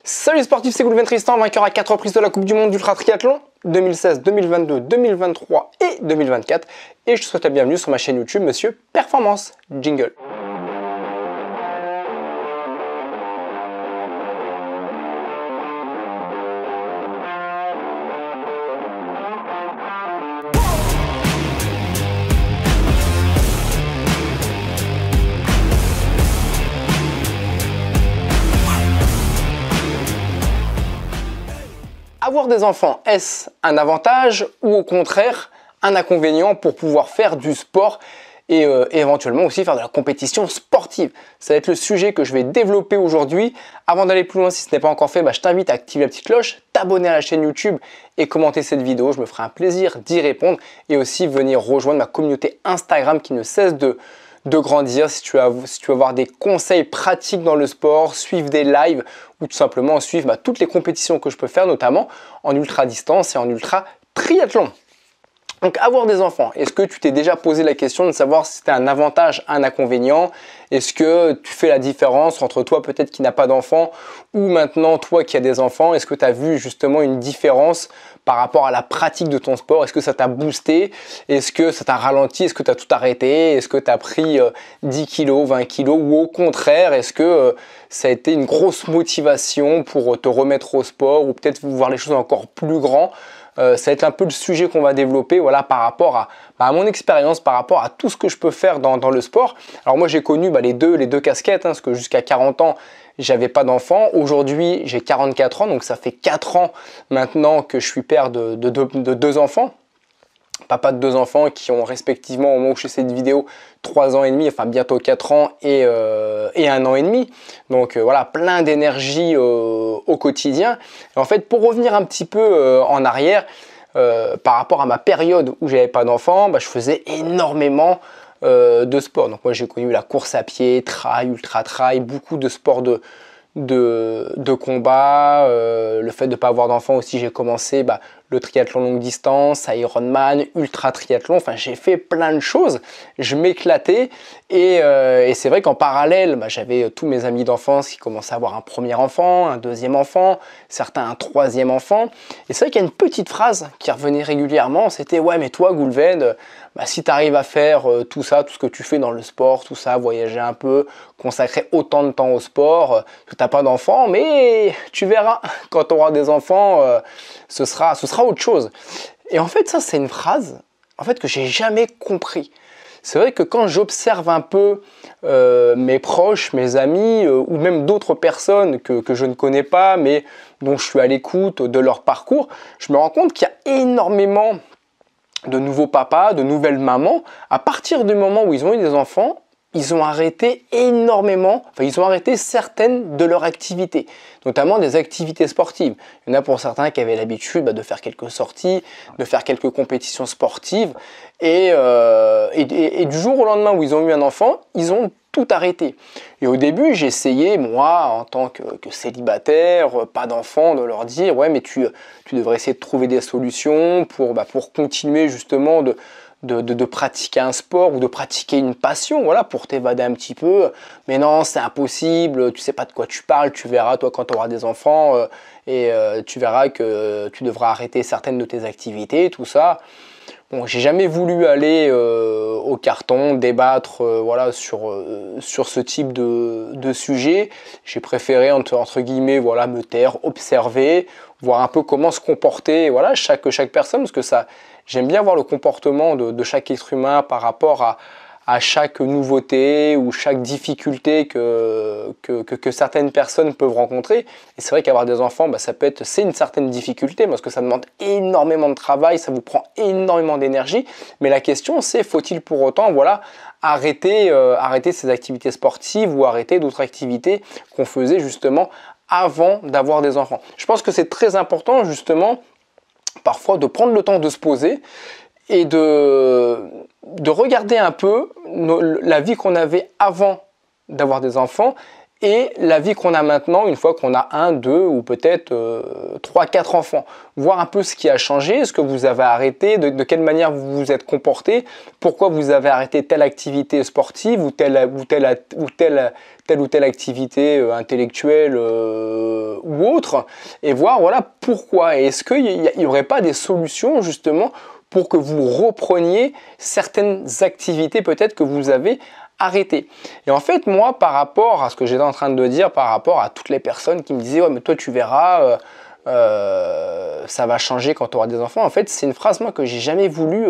Salut les sportifs, c'est Goulven Tristan, vainqueur à 4 reprises de la Coupe du Monde d'Ultra Triathlon 2016, 2022, 2023 et 2024. Et je te souhaite la bienvenue sur ma chaîne YouTube, Monsieur Performance. Jingle. Avoir des enfants, est-ce un avantage ou au contraire un inconvénient pour pouvoir faire du sport et éventuellement aussi faire de la compétition sportive? Ça va être le sujet que je vais développer aujourd'hui. Avant d'aller plus loin, si ce n'est pas encore fait, je t'invite à activer la petite cloche, t'abonner à la chaîne YouTube et commenter cette vidéo. Je me ferai un plaisir d'y répondre et aussi venir rejoindre ma communauté Instagram qui ne cesse de grandir. Si tu veux avoir des conseils pratiques dans le sport, suivre des lives ou tout simplement suivre toutes les compétitions que je peux faire, notamment en ultra distance et en ultra triathlon. Donc avoir des enfants, est-ce que tu t'es déjà posé la question de savoir si c'était un avantage, un inconvénient? Est-ce que tu fais la différence entre toi peut-être qui n'a pas d'enfant ou maintenant toi qui as des enfants? Est-ce que tu as vu justement une différence par rapport à la pratique de ton sport? Est-ce que ça t'a boosté? Est-ce que ça t'a ralenti? Est-ce que tu as tout arrêté? Est-ce que tu as pris 10 kilos, 20 kilos? Ou au contraire, est-ce que ça a été une grosse motivation pour te remettre au sport ou peut-être voir les choses encore plus grands? Ça va être un peu le sujet qu'on va développer par rapport à mon expérience, par rapport à tout ce que je peux faire dans le sport. Alors moi j'ai connu les deux casquettes, parce que jusqu'à 40 ans, j'avais pas d'enfant. Aujourd'hui, j'ai 44 ans, donc ça fait 4 ans maintenant que je suis père de deux enfants. Papa de deux enfants qui ont respectivement, au moment où je fais cette vidéo, 3 ans et demi, enfin bientôt 4 ans et 1 an et demi. Donc voilà, plein d'énergie au quotidien. Et en fait, pour revenir un petit peu en arrière, par rapport à ma période où j'avais pas d'enfant, je faisais énormément de sport. Donc moi j'ai connu la course à pied, trail, ultra trail, beaucoup de sports de combat, le fait de ne pas avoir d'enfant aussi, j'ai commencé le triathlon longue distance, Ironman, ultra triathlon, enfin j'ai fait plein de choses, je m'éclatais et c'est vrai qu'en parallèle j'avais tous mes amis d'enfance qui commençaient à avoir un premier enfant, un deuxième enfant, certains un troisième enfant, et c'est vrai qu'il y a une petite phrase qui revenait régulièrement, c'était ouais mais toi Goulven, si tu arrives à faire tout ça, tout ce que tu fais dans le sport, tout ça, voyager un peu, consacrer autant de temps au sport, que tu n'as pas d'enfants, mais tu verras, quand tu auras des enfants, ce sera autre chose. Et en fait, ça, c'est une phrase que j'ai jamais compris. C'est vrai que quand j'observe un peu mes proches, mes amis, ou même d'autres personnes que je ne connais pas, mais dont je suis à l'écoute de leur parcours, je me rends compte qu'il y a énormément de nouveaux papas, de nouvelles mamans, à partir du moment où ils ont eu des enfants, ils ont arrêté énormément, ils ont arrêté certaines de leurs activités, notamment des activités sportives. Il y en a pour certains qui avaient l'habitude de faire quelques sorties, de faire quelques compétitions sportives, et du jour au lendemain où ils ont eu un enfant, ils ont tout arrêté. Et au début, j'ai essayé, moi, en tant que célibataire, pas d'enfant, de leur dire « ouais, mais tu devrais essayer de trouver des solutions pour continuer justement de pratiquer un sport ou de pratiquer une passion, voilà, pour t'évader un petit peu. Mais non, c'est impossible, tu sais pas de quoi tu parles, tu verras, toi, quand tu auras des enfants, tu verras que tu devras arrêter certaines de tes activités, tout ça. » Bon, j'ai jamais voulu aller au carton, débattre sur ce type de sujet. J'ai préféré, entre guillemets, me taire, observer, voir un peu comment se comporter chaque personne, parce que j'aime bien voir le comportement de chaque être humain par rapport à chaque nouveauté ou chaque difficulté que certaines personnes peuvent rencontrer. Et c'est vrai qu'avoir des enfants, c'est une certaine difficulté parce que ça demande énormément de travail, ça vous prend énormément d'énergie. Mais la question c'est, faut-il pour autant arrêter ces activités sportives ou arrêter d'autres activités qu'on faisait justement avant d'avoir des enfants? Je pense que c'est très important justement parfois de prendre le temps de se poser et de regarder un peu la vie qu'on avait avant d'avoir des enfants et la vie qu'on a maintenant, une fois qu'on a 1, 2 ou peut-être 3, 4 enfants. Voir un peu ce qui a changé, ce que vous avez arrêté, de quelle manière vous vous êtes comporté, pourquoi vous avez arrêté telle activité sportive ou telle activité intellectuelle ou autre, et voir voilà pourquoi. Et est-ce qu'il n'y aurait pas des solutions justement pour que vous repreniez certaines activités peut-être que vous avez arrêtées. Et en fait, moi, par rapport à ce que j'étais en train de dire, par rapport à toutes les personnes qui me disaient « Ouais, mais toi, tu verras, ça va changer quand tu auras des enfants », en fait, c'est une phrase, moi, que j'ai jamais voulu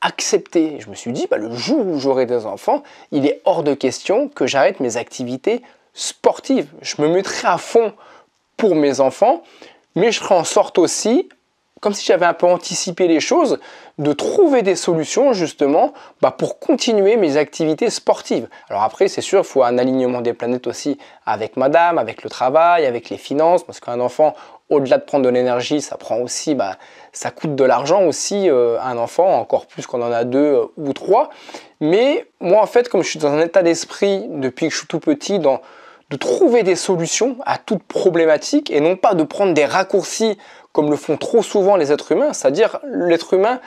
accepter. Je me suis dit, le jour où j'aurai des enfants, il est hors de question que j'arrête mes activités sportives. Je me mettrai à fond pour mes enfants, mais je ferai en sorte aussi, comme si j'avais un peu anticipé les choses, de trouver des solutions justement pour continuer mes activités sportives. Alors après, c'est sûr, il faut un alignement des planètes aussi avec madame, avec le travail, avec les finances, parce qu'un enfant, au-delà de prendre de l'énergie, ça prend aussi, ça coûte de l'argent aussi, un enfant, encore plus quand on en a 2 ou 3. Mais moi, en fait, comme je suis dans un état d'esprit depuis que je suis tout petit, de trouver des solutions à toute problématique et non pas de prendre des raccourcis comme le font trop souvent les êtres humains, c'est-à-dire l'être humain,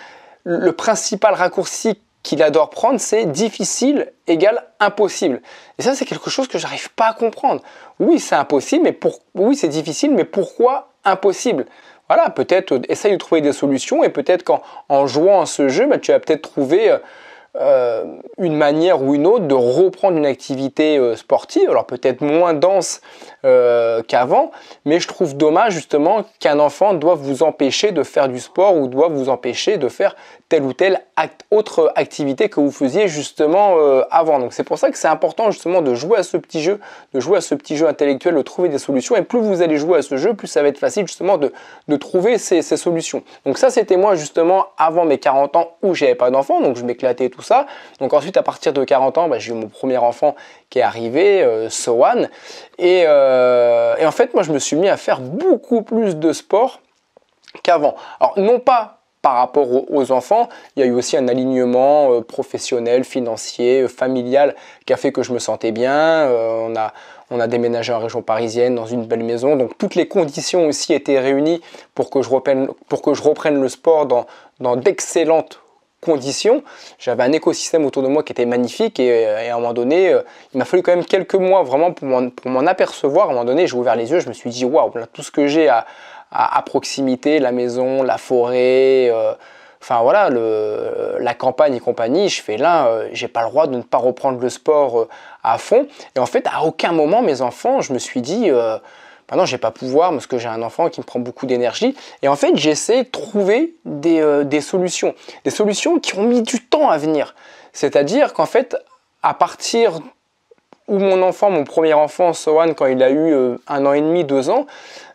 le principal raccourci qu'il adore prendre, c'est difficile égale impossible. Et ça, c'est quelque chose que j'arrive pas à comprendre. Oui, c'est impossible, oui, c'est difficile, mais pourquoi impossible? Voilà, peut-être essaye de trouver des solutions et peut-être qu'en jouant à ce jeu, tu vas peut-être trouver une manière ou une autre de reprendre une activité sportive, alors peut-être moins dense qu'avant, mais je trouve dommage justement qu'un enfant doive vous empêcher de faire du sport ou doive vous empêcher de faire telle ou telle autre activité que vous faisiez justement avant. Donc c'est pour ça que c'est important justement de jouer à ce petit jeu, intellectuel, de trouver des solutions, et plus vous allez jouer à ce jeu, plus ça va être facile justement de trouver ces solutions. Donc ça, c'était moi justement avant mes 40 ans où j'avais pas d'enfant, donc je m'éclatais et tout ça. Donc ensuite, à partir de 40 ans, j'ai eu mon premier enfant qui est arrivé, Sohan, et en fait, moi je me suis mis à faire beaucoup plus de sport qu'avant. Alors non pas par rapport aux enfants, il y a eu aussi un alignement professionnel, financier, familial qui a fait que je me sentais bien. On a déménagé en région parisienne dans une belle maison, donc toutes les conditions aussi étaient réunies pour que je reprenne le sport dans d'excellentes conditions. J'avais un écosystème autour de moi qui était magnifique et à un moment donné, il m'a fallu quand même quelques mois vraiment pour m'en apercevoir. À un moment donné, j'ai ouvert les yeux, je me suis dit waouh, tout ce que j'ai à proximité, la maison, la forêt, enfin voilà, la campagne et compagnie, je fais là, j'ai pas le droit de ne pas reprendre le sport à fond. Et en fait, à aucun moment, mes enfants, je me suis dit, non, je vais pas pouvoir parce que j'ai un enfant qui me prend beaucoup d'énergie. Et en fait, j'essaie de trouver des solutions. Des solutions qui ont mis du temps à venir. C'est-à-dire qu'en fait, à partir où mon premier enfant, Sohan, quand il a eu 1 an et demi, 2 ans,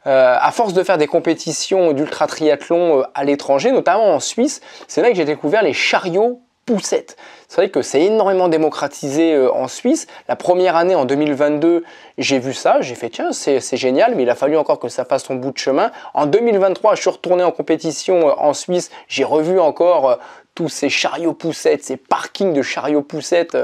à force de faire des compétitions d'ultra triathlon à l'étranger, notamment en Suisse, c'est là que j'ai découvert les chariots poussettes. C'est vrai que c'est énormément démocratisé en Suisse. La première année, en 2022, j'ai vu ça, j'ai fait tiens, c'est génial, mais il a fallu encore que ça fasse son bout de chemin. En 2023, je suis retourné en compétition en Suisse, j'ai revu encore tous ces chariots poussettes, ces parkings de chariots poussettes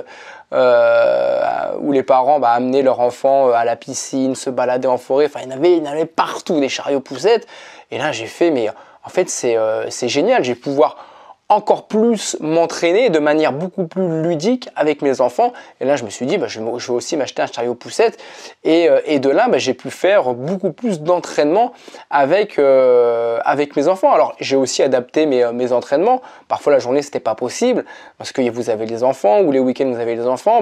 où les parents amenaient leurs enfants à la piscine, se baladaient en forêt, enfin il y en avait partout des chariots poussettes. Et là j'ai fait, mais en fait c'est génial, je vais pouvoir encore plus m'entraîner de manière beaucoup plus ludique avec mes enfants. Et là, je me suis dit, je vais aussi m'acheter un chariot poussette. Et de là, j'ai pu faire beaucoup plus d'entraînement avec mes enfants. Alors, j'ai aussi adapté mes entraînements. Parfois, la journée, c'était pas possible parce que vous avez les enfants ou les week-ends, vous avez les enfants.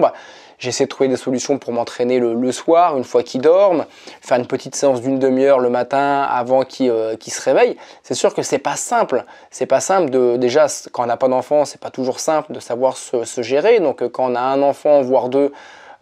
J'essaie de trouver des solutions pour m'entraîner le soir, une fois qu'ils dorment, faire une petite séance d'1 demi-heure le matin avant qu'ils se réveillent. C'est sûr que c'est pas simple. C'est pas simple déjà, quand on n'a pas d'enfant, c'est pas toujours simple de savoir se gérer. Donc quand on a un enfant, voire 2,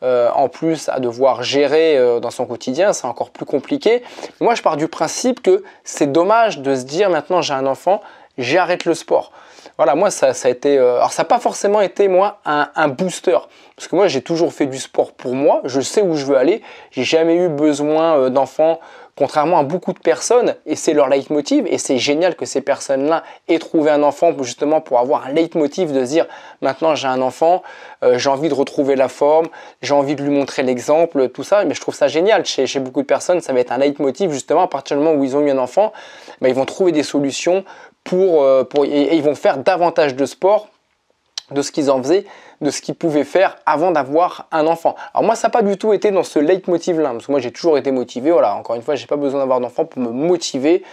en plus à devoir gérer dans son quotidien, c'est encore plus compliqué. Moi, je pars du principe que c'est dommage de se dire maintenant j'ai un enfant, j'arrête le sport. Voilà, moi ça a été, alors ça n'a pas forcément été moi un booster, parce que moi j'ai toujours fait du sport pour moi, je sais où je veux aller, j'ai jamais eu besoin d'enfant contrairement à beaucoup de personnes, et c'est leur leitmotiv, et c'est génial que ces personnes-là aient trouvé un enfant justement pour avoir un leitmotiv de se dire maintenant j'ai un enfant, j'ai envie de retrouver la forme, j'ai envie de lui montrer l'exemple, tout ça. Mais je trouve ça génial. Chez beaucoup de personnes, ça va être un leitmotiv justement à partir du moment où ils ont eu un enfant, ils vont trouver des solutions et ils vont faire davantage de sport de ce qu'ils en faisaient, de ce qu'ils pouvaient faire avant d'avoir un enfant. Alors moi, ça n'a pas du tout été dans ce leitmotiv-là, parce que moi, j'ai toujours été motivé. Voilà, encore une fois, j'ai pas besoin d'avoir d'enfant pour me motiver.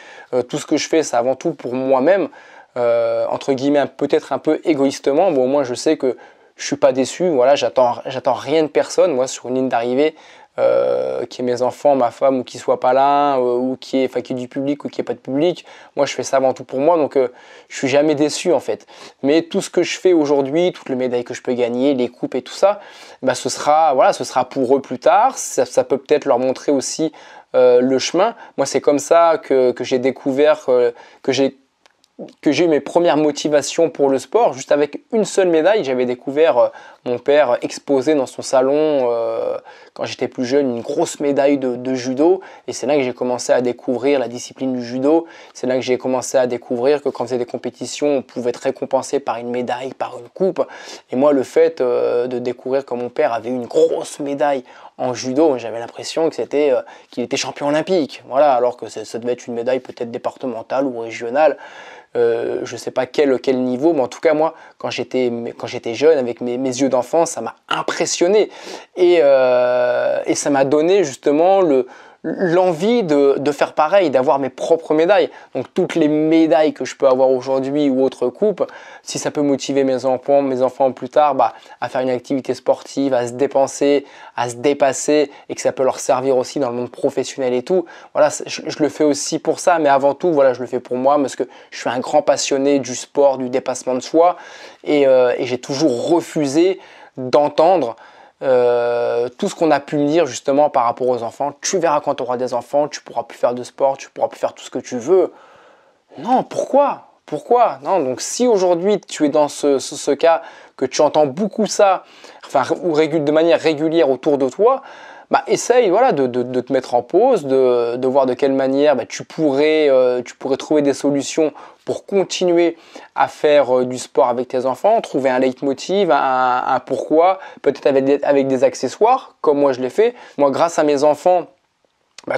Tout ce que je fais, c'est avant tout pour moi-même, entre guillemets, peut-être un peu égoïstement. Bon, au moins, je sais que je suis pas déçu. Voilà, j'attends rien de personne. Moi, sur une ligne d'arrivée, qui est mes enfants, ma femme, ou qui soit pas là, ou qui est du public ou qui est pas de public. Moi, je fais ça avant tout pour moi, donc je suis jamais déçu en fait. Mais tout ce que je fais aujourd'hui, toutes les médailles que je peux gagner, les coupes et tout ça, ce sera pour eux plus tard. Ça peut peut-être leur montrer aussi le chemin. Moi, c'est comme ça que j'ai découvert, que j'ai eu mes premières motivations pour le sport. Juste avec une seule médaille, j'avais découvert mon père exposer dans son salon, quand j'étais plus jeune, une grosse médaille de judo. Et c'est là que j'ai commencé à découvrir la discipline du judo. C'est là que j'ai commencé à découvrir que quand on faisait des compétitions, on pouvait être récompensé par une médaille, par une coupe. Et moi, le fait de découvrir que mon père avait une grosse médaille en judo, j'avais l'impression que qu'il était champion olympique. Voilà, alors que ça devait être une médaille peut-être départementale ou régionale. Je ne sais pas quel niveau, mais en tout cas moi, quand j'étais jeune, avec mes yeux d'enfant, ça m'a impressionné et ça m'a donné justement l'envie de faire pareil, d'avoir mes propres médailles. Donc toutes les médailles que je peux avoir aujourd'hui ou autres coupes, si ça peut motiver mes enfants plus tard à faire une activité sportive, à se dépenser, à se dépasser et que ça peut leur servir aussi dans le monde professionnel et tout, voilà, je le fais aussi pour ça, mais avant tout, voilà, je le fais pour moi parce que je suis un grand passionné du sport, du dépassement de soi et j'ai toujours refusé d'entendre tout ce qu'on a pu me dire justement par rapport aux enfants. Tu verras quand tu auras des enfants, tu pourras plus faire de sport, tu pourras plus faire tout ce que tu veux. Non, pourquoi? Non, donc si aujourd'hui tu es dans ce cas, que tu entends beaucoup ça, de manière régulière autour de toi, essaye de te mettre en pause, de voir de quelle manière tu pourrais trouver des solutions pour continuer à faire du sport avec tes enfants, trouver un leitmotiv, un pourquoi, peut-être avec des accessoires, comme moi je l'ai fait. Moi, grâce à mes enfants,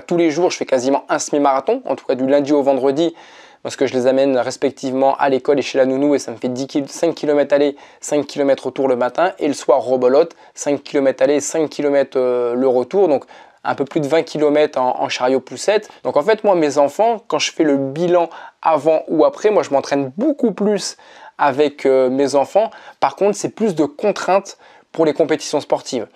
tous les jours, je fais quasiment un semi-marathon, en tout cas du lundi au vendredi, parce que je les amène respectivement à l'école et chez la nounou et ça me fait 5 km aller, 5 km retour le matin et le soir rebolote, 5 km aller, 5 km le retour, donc un peu plus de 20 km en chariot poussette. Donc en fait moi mes enfants, quand je fais le bilan avant ou après, moi je m'entraîne beaucoup plus avec mes enfants. Par contre c'est plus de contraintes pour les compétitions sportives.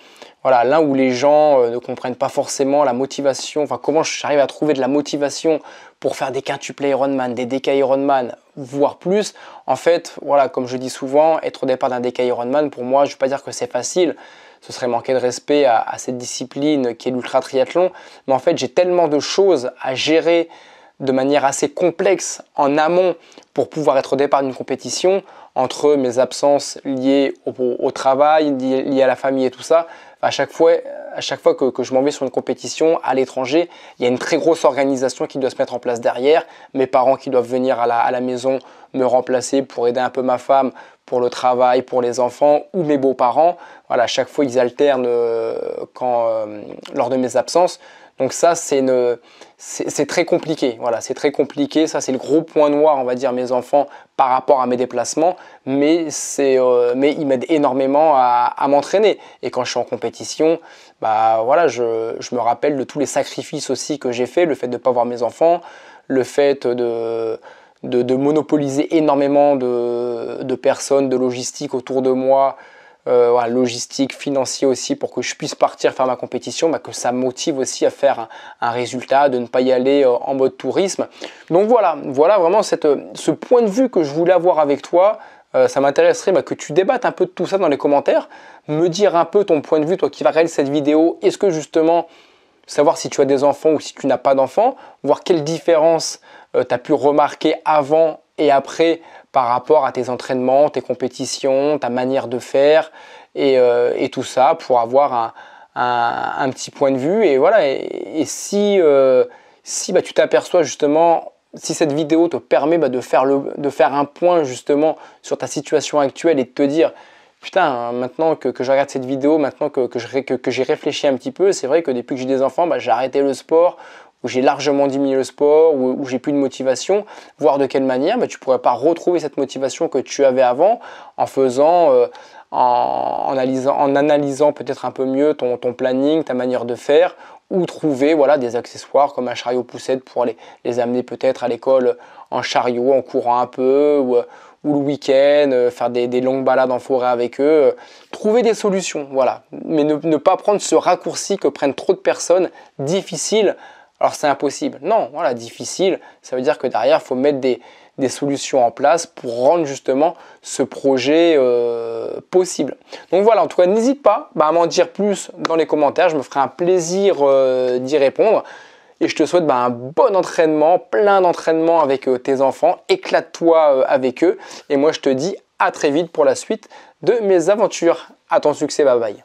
Voilà, là où les gens ne comprennent pas forcément la motivation, comment j'arrive à trouver de la motivation pour faire des quintuplés Ironman, des déca Ironman, voire plus. En fait, voilà, comme je dis souvent, être au départ d'un déca Ironman, pour moi, je ne veux pas dire que c'est facile, ce serait manquer de respect à cette discipline qui est l'ultra triathlon, mais en fait, j'ai tellement de choses à gérer de manière assez complexe en amont pour pouvoir être au départ d'une compétition, entre mes absences liées au travail, liées à la famille et tout ça. À chaque fois que je m'en vais sur une compétition à l'étranger, il y a une très grosse organisation qui doit se mettre en place derrière. Mes parents qui doivent venir à la maison me remplacer pour aider un peu ma femme pour le travail, pour les enfants, ou mes beaux-parents. Voilà, à chaque fois ils alternent lors de mes absences. Donc ça, c'est très compliqué. Voilà, c'est très compliqué. Ça, c'est le gros point noir, on va dire, mes enfants par rapport à mes déplacements. Mais ils m'aident énormément à m'entraîner. Et quand je suis en compétition, voilà, je me rappelle de tous les sacrifices aussi que j'ai fait, le fait de ne pas voir mes enfants, le fait de monopoliser énormément de personnes, de logistique autour de moi. Logistique, financier aussi pour que je puisse partir faire ma compétition, que ça me motive aussi à faire un résultat, de ne pas y aller en mode tourisme. Donc voilà vraiment ce point de vue que je voulais avoir avec toi. Ça m'intéresserait que tu débattes un peu de tout ça dans les commentaires, me dire un peu ton point de vue, toi qui vas réaliser cette vidéo. Est-ce que justement, savoir si tu as des enfants ou si tu n'as pas d'enfants, voir quelle différence tu as pu remarquer avant et après par rapport à tes entraînements, tes compétitions, ta manière de faire et tout ça pour avoir un petit point de vue. Et voilà, et si Si tu t'aperçois justement, si cette vidéo te permet de faire un point justement sur ta situation actuelle et de te dire putain, maintenant que je regarde cette vidéo, maintenant que j'ai réfléchi un petit peu, c'est vrai que depuis que j'ai des enfants, j'ai arrêté le sport, ou j'ai largement diminué le sport, ou j'ai plus de motivation, voir de quelle manière tu ne pourrais pas retrouver cette motivation que tu avais avant en faisant, en analysant peut-être un peu mieux ton planning, ta manière de faire, ou trouver des accessoires comme un chariot poussette pour les amener peut-être à l'école en chariot, en courant un peu, ou le week-end, faire des longues balades en forêt avec eux, trouver des solutions, voilà. Mais ne pas prendre ce raccourci que prennent trop de personnes, difficile, alors c'est impossible. Non, voilà, difficile, ça veut dire que derrière, il faut mettre des solutions en place pour rendre justement ce projet possible. Donc voilà, en tout cas, n'hésite pas à m'en dire plus dans les commentaires, je me ferai un plaisir d'y répondre. Et je te souhaite un bon entraînement, plein d'entraînement avec tes enfants. Éclate-toi avec eux. Et moi, je te dis à très vite pour la suite de mes aventures. À ton succès, bye bye.